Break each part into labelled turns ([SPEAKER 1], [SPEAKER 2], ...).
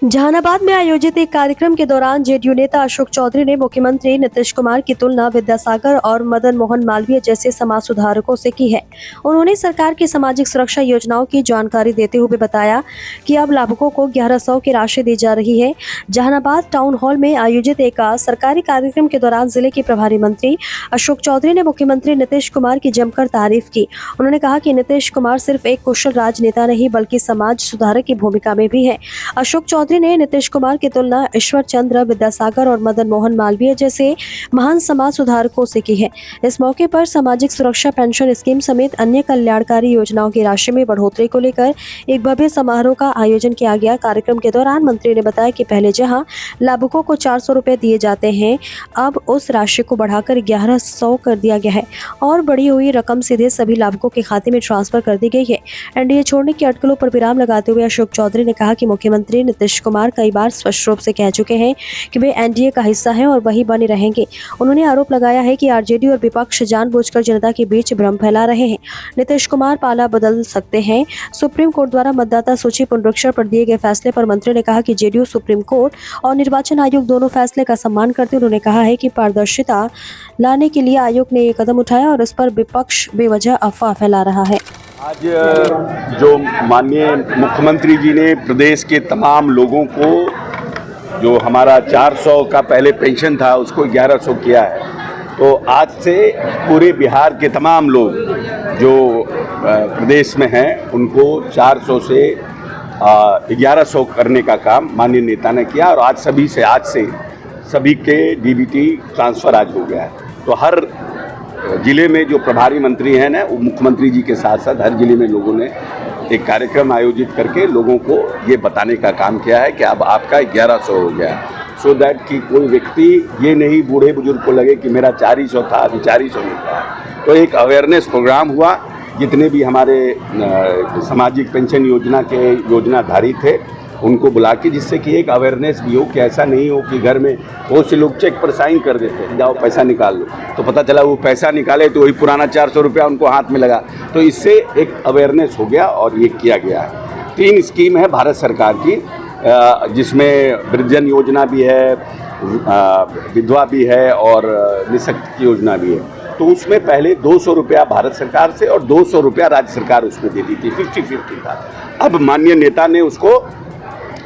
[SPEAKER 1] जहानाबाद में आयोजित एक कार्यक्रम के दौरान जेडीयू नेता अशोक चौधरी ने मुख्यमंत्री नीतीश कुमार की तुलना विद्यासागर और मदन मोहन मालवीय जैसे समाज सुधारकों से की है। उन्होंने सरकार की सामाजिक सुरक्षा योजनाओं की जानकारी देते हुए बताया कि अब लाभुकों को 1100 की राशि दी जा रही है। जहानाबाद टाउन हॉल में आयोजित एक सरकारी कार्यक्रम के दौरान जिले के प्रभारी मंत्री अशोक चौधरी ने मुख्यमंत्री नीतीश कुमार की जमकर तारीफ की। उन्होंने कहा कि नीतीश कुमार सिर्फ एक कुशल राजनेता नहीं बल्कि समाज सुधारक की भूमिका में भी है। अशोक चौधरी ने नीतीश कुमार की तुलना ईश्वर चंद्र विद्यासागर और मदन मोहन मालवीय जैसे महान समाज सुधारकों से की है। इस मौके पर सामाजिक सुरक्षा पेंशन स्कीम समेत अन्य कल्याणकारी योजनाओं की राशि में बढ़ोतरी को लेकर एक भव्य समारोह का आयोजन किया गया। कार्यक्रम के दौरान मंत्री ने बताया कि पहले जहां लाभुकों को 400 रुपए दिए जाते हैं, अब उस राशि को बढ़ाकर 1100 कर दिया गया है और बढ़ी हुई रकम सीधे सभी लाभुकों के खाते में ट्रांसफर कर दी गई है। एनडीए छोड़ने की अटकलों पर विराम लगाते हुए अशोक चौधरी ने कहा कि मुख्यमंत्री नीतीश कुमार कई बार स्पष्ट रूप से कह चुके हैं कि वे एनडीए का हिस्सा हैं और वही बने रहेंगे। उन्होंने आरोप लगाया है कि आरजेडी और विपक्ष जानबूझकर जनता के बीच भ्रम फैला रहे हैं। नीतीश कुमार पाला बदल सकते हैं। सुप्रीम कोर्ट द्वारा मतदाता सूची पुनरीक्षण पर दिए गए फैसले पर मंत्री ने कहा कि जेडीयू सुप्रीम कोर्ट और निर्वाचन आयोग दोनों फैसले का सम्मान करते। उन्होंने कहा है कि पारदर्शिता लाने के लिए आयोग ने ये कदम उठाया और इस पर विपक्ष बेवजह अफवाह फैला रहा है।
[SPEAKER 2] आज जो माननीय मुख्यमंत्री जी ने प्रदेश के तमाम लोगों को जो हमारा 400 का पहले पेंशन था उसको 1100 किया है, तो आज से पूरे बिहार के तमाम लोग जो प्रदेश में हैं उनको 400 से 1100 करने का काम माननीय नेता ने किया और आज से सभी के डीबीटी ट्रांसफ़र आज हो गया है। तो हर जिले में जो प्रभारी मंत्री हैं ना, वो मुख्यमंत्री जी के साथ साथ हर जिले में लोगों ने एक कार्यक्रम आयोजित करके लोगों को ये बताने का काम किया है कि अब आपका 1100 हो गया, सो दैट कि कोई व्यक्ति ये नहीं बूढ़े बुजुर्ग को लगे कि मेरा 400 था अभी 400 नहीं था। तो एक अवेयरनेस प्रोग्राम हुआ, जितने भी हमारे सामाजिक पेंशन योजना के योजनाधारी थे उनको बुला के, जिससे कि एक अवेयरनेस भी हो कि ऐसा नहीं हो कि घर में बहुत से लोग चेक पर साइन कर देते हैं, जाओ पैसा निकाल लो, तो पता चला वो पैसा निकाले तो वही पुराना 400 रुपया उनको हाथ में लगा। तो इससे एक अवेयरनेस हो गया और ये किया गया है। 3 स्कीम है भारत सरकार की, जिसमें वृद्धजन योजना भी है, विधवा भी है और निःशक्त योजना भी है। तो उसमें पहले 200 रुपया भारत सरकार से और 200 रुपया राज्य सरकार उसमें देती थी, 50-50 था। अब माननीय नेता ने उसको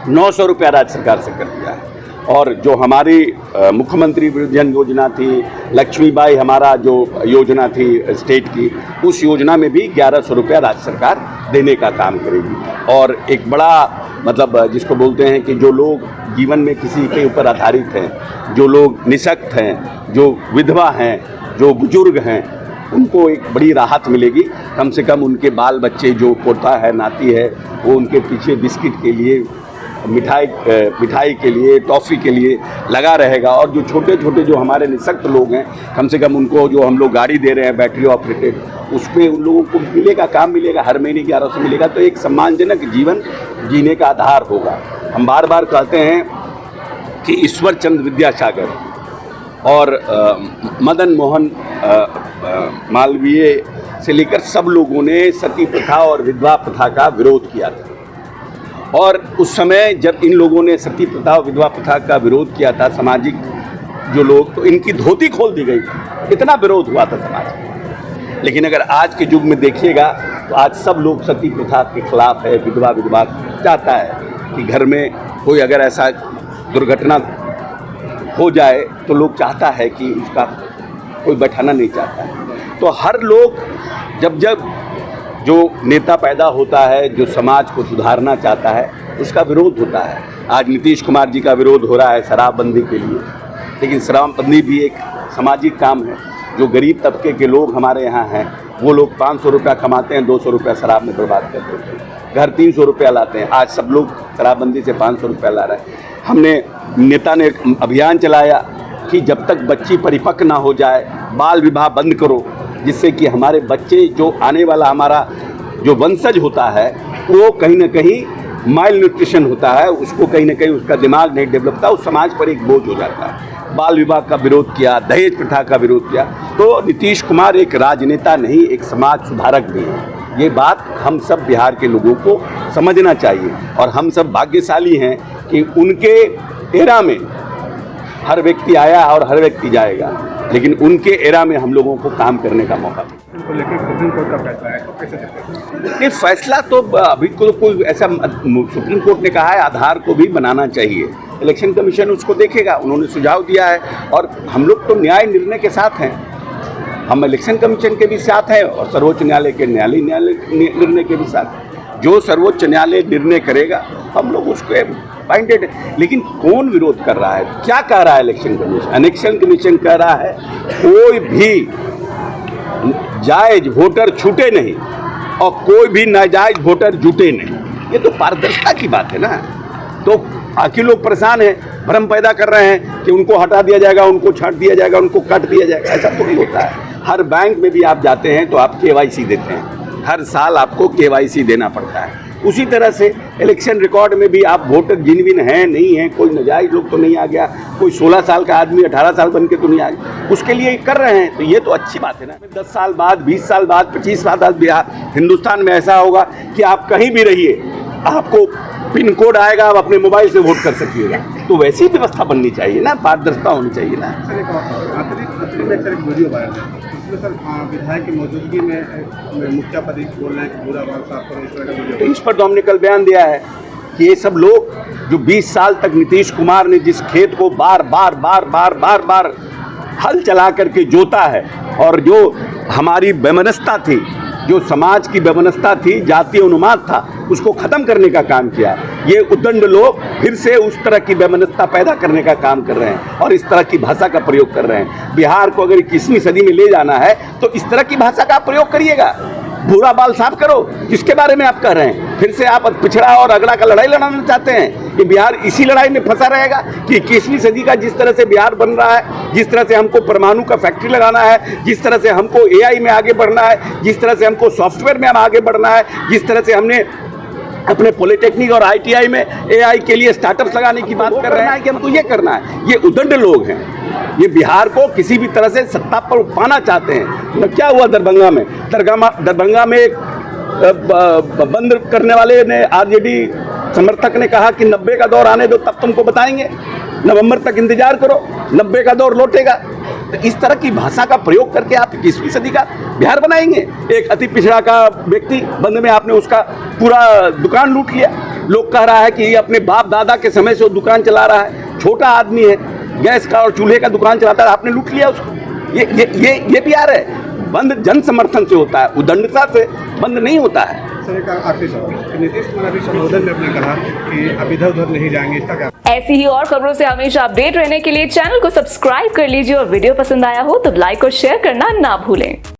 [SPEAKER 2] 900 रुपया राज्य सरकार से कर दिया है। और जो हमारी मुख्यमंत्री वृद्धजन योजना थी, लक्ष्मीबाई हमारा जो योजना थी स्टेट की, उस योजना में भी 1100 रुपया राज्य सरकार देने का काम करेगी। और एक बड़ा मतलब जिसको बोलते हैं कि जो लोग जीवन में किसी के ऊपर आधारित हैं, जो लोग निःशक्त हैं, जो विधवा हैं, जो बुजुर्ग हैं, उनको एक बड़ी राहत मिलेगी। कम से कम उनके बाल बच्चे जो पोता है नाती है वो उनके पीछे बिस्किट के लिए, मिठाई के लिए, टॉफ़ी के लिए लगा रहेगा। और जो छोटे छोटे जो हमारे निःशक्त लोग हैं, कम से कम उनको जो हम लोग गाड़ी दे रहे हैं बैटरी ऑपरेटेड, उसमें उन लोगों को मिलेगा, काम मिलेगा, हर महीने 1100 मिलेगा। तो एक सम्मानजनक जीवन जीने का आधार होगा। हम बार बार कहते हैं कि ईश्वर चंद्र विद्यासागर और मदन मोहन मालवीय से लेकर सब लोगों ने सती प्रथा और विधवा प्रथा का विरोध किया था। और उस समय जब इन लोगों ने सती प्रथा और विधवा प्रथा का विरोध किया था, सामाजिक जो लोग, तो इनकी धोती खोल दी गई थी, इतना विरोध हुआ था समाज में। लेकिन अगर आज के युग में देखिएगा तो आज सब लोग सती प्रथा के खिलाफ है। विधवा चाहता है कि घर में कोई अगर ऐसा दुर्घटना हो जाए तो लोग चाहता है कि उसका कोई बैठाना नहीं चाहता है। तो हर लोग जब जो नेता पैदा होता है, जो समाज को सुधारना चाहता है, उसका विरोध होता है। आज नीतीश कुमार जी का विरोध हो रहा है शराबबंदी के लिए, लेकिन शराबबंदी भी एक सामाजिक काम है। जो गरीब तबके के लोग हमारे यहाँ हैं, वो लोग 500 रुपया कमाते हैं, 200 रुपया शराब में बर्बाद कर देते हैं। घर 300 रुपया लाते हैं, आज सब लोग शराबबंदी से 500 रुपया ला रहे हैं। हमने नेता ने अभियान चलाया कि जब तक बच्ची परिपक्व ना हो जाए बाल विवाह बंद करो, जिससे कि हमारे बच्चे जो आने वाला हमारा जो वंशज होता है वो कहीं ना कहीं माइल न्यूट्रिशन होता है, उसको कहीं ना कहीं उसका दिमाग नहीं डेवलप होता, उस समाज पर एक बोझ हो जाता है। बाल विवाह का विरोध किया, दहेज प्रथा का विरोध किया। तो नीतीश कुमार एक राजनेता नहीं, एक समाज सुधारक भी है। ये बात हम सब बिहार के लोगों को समझना चाहिए और हम सब भाग्यशाली हैं कि उनके एरा में हर व्यक्ति आया और हर व्यक्ति जाएगा, लेकिन उनके एरा में हम लोगों को काम करने का मौका मिला।
[SPEAKER 3] को लेकर सुप्रीम कोर्ट का फैसला है, तो कैसे देखते हैं?
[SPEAKER 2] ये फैसला तो अभी को कोई ऐसा सुप्रीम कोर्ट ने कहा है आधार को भी बनाना चाहिए, इलेक्शन कमीशन उसको देखेगा, उन्होंने सुझाव दिया है और हम लोग तो न्याय निर्णय के साथ हैं, हम इलेक्शन कमीशन के भी साथ हैं और सर्वोच्च न्यायालय के निर्णय के भी साथ। जो सर्वोच्च न्यायालय निर्णय करेगा हम लोग उसके बाइंडेड है। लेकिन कौन विरोध कर रहा है, क्या कह रहा है इलेक्शन कमीशन? इलेक्शन कमीशन कह रहा है कोई भी जायज वोटर छूटे नहीं और कोई भी नाजायज वोटर जुटे नहीं। ये तो पारदर्शिता की बात है ना। तो बाकी लोग परेशान हैं, भ्रम पैदा कर रहे हैं कि उनको हटा दिया जाएगा, उनको छांट दिया जाएगा, उनको काट दिया जाएगा। ऐसा तो नहीं होता है। हर बैंक में भी आप जाते हैं तो आप KYC देते हैं, हर साल आपको KYC देना पड़ता है। उसी तरह से इलेक्शन रिकॉर्ड में भी आप वोटर जिनविन हैं नहीं हैं, कोई नाजायज लोग तो नहीं आ गया, कोई 16 साल का आदमी 18 साल बन के तो नहीं आ गया, उसके लिए कर रहे हैं। तो ये तो अच्छी बात है ना। 10 साल बाद, 20 साल बाद, 25 साल बाद बिहार हिंदुस्तान में ऐसा होगा कि आप कहीं भी रहिए, आपको पिन कोड आएगा, आप अपने मोबाइल से वोट कर सकिएगा। तो वैसी व्यवस्था बननी चाहिए ना, पारदर्शिता होनी चाहिए ना।
[SPEAKER 3] सर एक वीडियो वायरल है, उसमें सर विधायक की मौजूदगी में मुखिया पद बोल रहे हैं कि पूरा बाल साफ करो, इस तरह का वीडियो।
[SPEAKER 2] तो इस पर तो हमने कल बयान दिया है कि ये सब लोग जो 20 साल तक नीतीश कुमार ने जिस खेत को बार बार हल चला करके जोता है और जो हमारी वैमनस्यता थी, जो समाज की वैमनस्यता थी, जातीय उन्माद था, उसको ख़त्म करने का काम किया। ये उद्दंड लोग फिर से उस तरह की वैमनस्यता पैदा करने का काम कर रहे हैं और इस तरह की भाषा का प्रयोग कर रहे हैं। बिहार को अगर 21वीं सदी में ले जाना है तो इस तरह की भाषा का प्रयोग करिएगा। भूरा बाल साफ करो, किसके बारे में आप कह रहे हैं? फिर से आप पिछड़ा और अगड़ा का लड़ाई लड़ाना चाहते हैं कि बिहार इसी लड़ाई में फंसा रहेगा कि 21वीं सदी का जिस तरह से बिहार बन रहा है, जिस तरह से हमको परमाणु का फैक्ट्री लगाना है, जिस तरह से हमको AI में आगे बढ़ना है, जिस तरह से हमको सॉफ्टवेयर में हम आगे बढ़ना है, जिस तरह से हमने अपने पॉलिटेक्निक और ITI में AI के लिए स्टार्टअप्स लगाने की बात कर रहे हैं कि हमको ये करना है। ये उद्दंड लोग हैं, ये बिहार को किसी भी तरह से सत्ता पर पाना चाहते हैं। न क्या हुआ दरभंगा में? दरभंगा में एक बंद करने वाले ने, RJD समर्थक ने कहा कि 90 का दौर आने दो, तब तुमको बताएंगे। नवंबर तक इंतजार करो, 90 का दौर लौटेगा। तो इस तरह की भाषा का प्रयोग करके आप 21वीं सदी का बिहार बनाएंगे। एक अति पिछड़ा का व्यक्ति बंद में आपने उसका पूरा दुकान लूट लिया। लोग कह रहा है कि ये अपने बाप दादा के समय से वो दुकान चला रहा है, छोटा आदमी है, गैस का और चूल्हे का दुकान चलाता है, आपने लूट लिया उसको। ये बिहार है। बंद जन समर्थन से होता है, उद्दंडता से बंद नहीं होता है।
[SPEAKER 3] सर एक आखिरी सवाल, नीतीश कुमार अभी संबोधन में अपने कहा कि अब इधर उधर नहीं जाएंगे, इसका क्या?
[SPEAKER 4] ऐसी ही और खबरों से हमेशा अपडेट रहने के लिए चैनल को सब्सक्राइब कर लीजिए और वीडियो पसंद आया हो तो लाइक और शेयर करना ना भूलें।